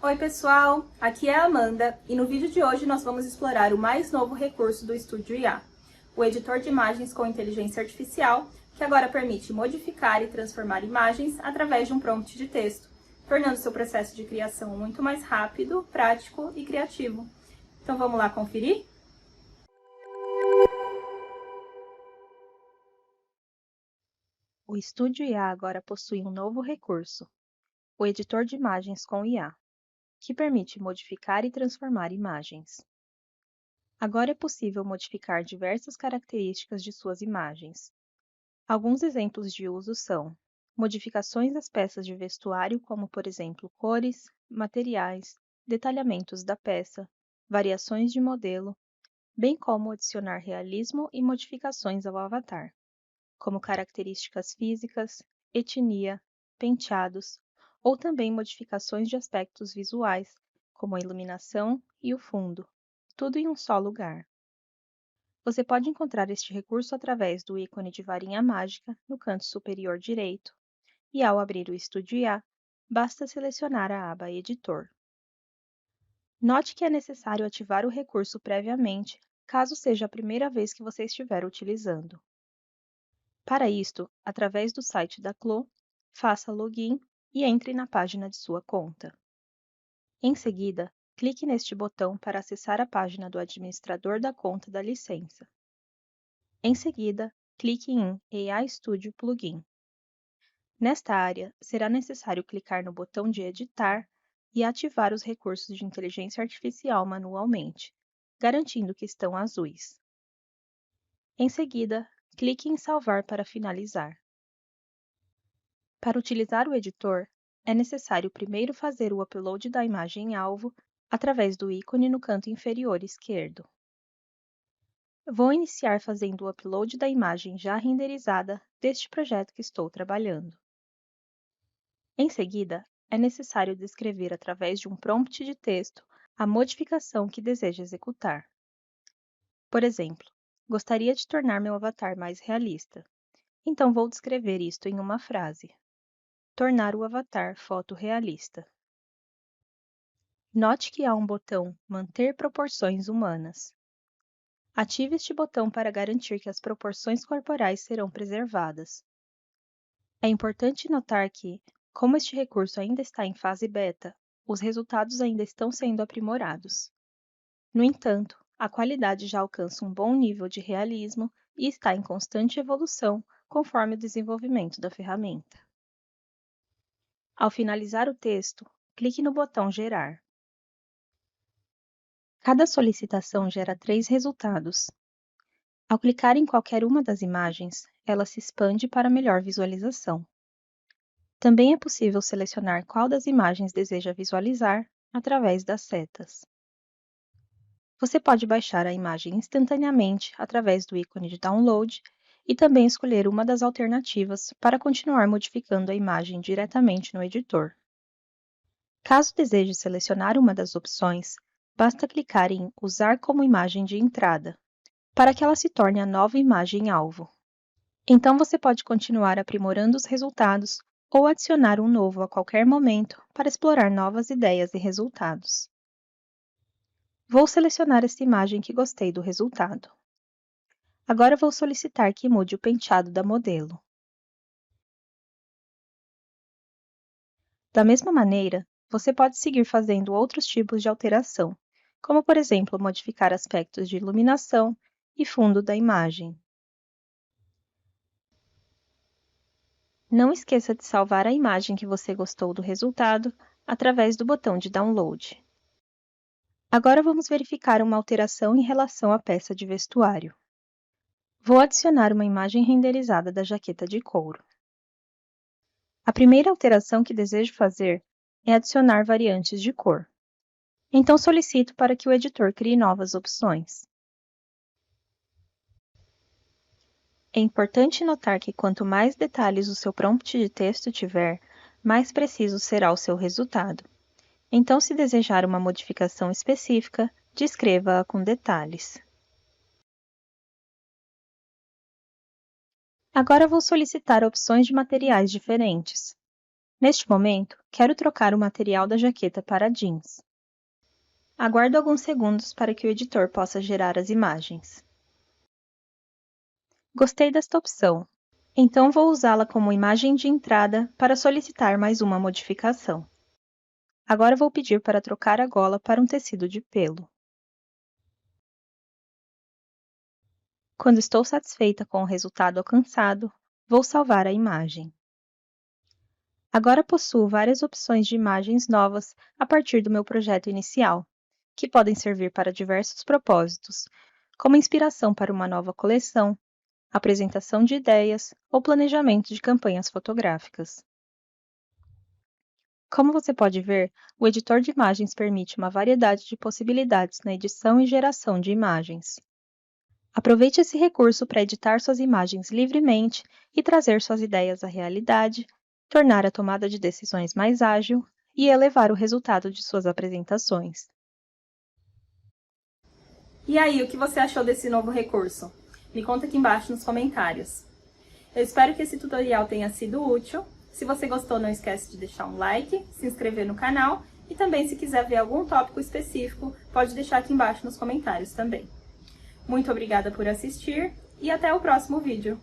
Oi pessoal, aqui é a Amanda e no vídeo de hoje nós vamos explorar o mais novo recurso do Estúdio IA, o editor de imagens com inteligência artificial, que agora permite modificar e transformar imagens através de um prompt de texto, tornando seu processo de criação muito mais rápido, prático e criativo. Então vamos lá conferir? O Estúdio IA agora possui um novo recurso, o editor de imagens com IA, que permite modificar e transformar imagens. Agora é possível modificar diversas características de suas imagens. Alguns exemplos de uso são modificações das peças de vestuário, como por exemplo cores, materiais, detalhamentos da peça, variações de modelo, bem como adicionar realismo e modificações ao avatar, como características físicas, etnia, penteados, ou também modificações de aspectos visuais, como a iluminação e o fundo, tudo em um só lugar. Você pode encontrar este recurso através do ícone de varinha mágica no canto superior direito, e ao abrir o Estúdio IA, basta selecionar a aba Editor. Note que é necessário ativar o recurso previamente, caso seja a primeira vez que você estiver utilizando. Para isto, através do site da Clo, faça login e entre na página de sua conta. Em seguida, clique neste botão para acessar a página do administrador da conta da licença. Em seguida, clique em AI Studio Plugin. Nesta área, será necessário clicar no botão de Editar e ativar os recursos de inteligência artificial manualmente, garantindo que estão azuis. Em seguida, clique em Salvar para finalizar. Para utilizar o editor, é necessário primeiro fazer o upload da imagem-alvo através do ícone no canto inferior esquerdo. Vou iniciar fazendo o upload da imagem já renderizada deste projeto que estou trabalhando. Em seguida, é necessário descrever através de um prompt de texto a modificação que deseja executar. Por exemplo, gostaria de tornar meu avatar mais realista, então vou descrever isto em uma frase. Tornar o avatar fotorrealista. Note que há um botão Manter proporções humanas. Ative este botão para garantir que as proporções corporais serão preservadas. É importante notar que, como este recurso ainda está em fase beta, os resultados ainda estão sendo aprimorados. No entanto, a qualidade já alcança um bom nível de realismo e está em constante evolução conforme o desenvolvimento da ferramenta. Ao finalizar o texto, clique no botão Gerar. Cada solicitação gera 3 resultados. Ao clicar em qualquer uma das imagens, ela se expande para melhor visualização. Também é possível selecionar qual das imagens deseja visualizar através das setas. Você pode baixar a imagem instantaneamente através do ícone de download e também escolher uma das alternativas para continuar modificando a imagem diretamente no editor. Caso deseje selecionar uma das opções, basta clicar em Usar como imagem de entrada, para que ela se torne a nova imagem-alvo. Então você pode continuar aprimorando os resultados ou adicionar um novo a qualquer momento para explorar novas ideias e resultados. Vou selecionar esta imagem que gostei do resultado. Agora vou solicitar que mude o penteado da modelo. Da mesma maneira, você pode seguir fazendo outros tipos de alteração, como por exemplo modificar aspectos de iluminação e fundo da imagem. Não esqueça de salvar a imagem que você gostou do resultado através do botão de download. Agora vamos verificar uma alteração em relação à peça de vestuário. Vou adicionar uma imagem renderizada da jaqueta de couro. A primeira alteração que desejo fazer é adicionar variantes de cor. Então solicito para que o editor crie novas opções. É importante notar que quanto mais detalhes o seu prompt de texto tiver, mais preciso será o seu resultado. Então, se desejar uma modificação específica, descreva-a com detalhes. Agora vou solicitar opções de materiais diferentes. Neste momento, quero trocar o material da jaqueta para jeans. Aguardo alguns segundos para que o editor possa gerar as imagens. Gostei desta opção, então vou usá-la como imagem de entrada para solicitar mais uma modificação. Agora vou pedir para trocar a gola para um tecido de pelo. Quando estou satisfeita com o resultado alcançado, vou salvar a imagem. Agora possuo várias opções de imagens novas a partir do meu projeto inicial, que podem servir para diversos propósitos, como inspiração para uma nova coleção, apresentação de ideias ou planejamento de campanhas fotográficas. Como você pode ver, o editor de imagens permite uma variedade de possibilidades na edição e geração de imagens. Aproveite esse recurso para editar suas imagens livremente e trazer suas ideias à realidade, tornar a tomada de decisões mais ágil e elevar o resultado de suas apresentações. E aí, o que você achou desse novo recurso? Me conta aqui embaixo nos comentários. Eu espero que esse tutorial tenha sido útil. Se você gostou, não esquece de deixar um like, se inscrever no canal e também, se quiser ver algum tópico específico, pode deixar aqui embaixo nos comentários também. Muito obrigada por assistir e até o próximo vídeo!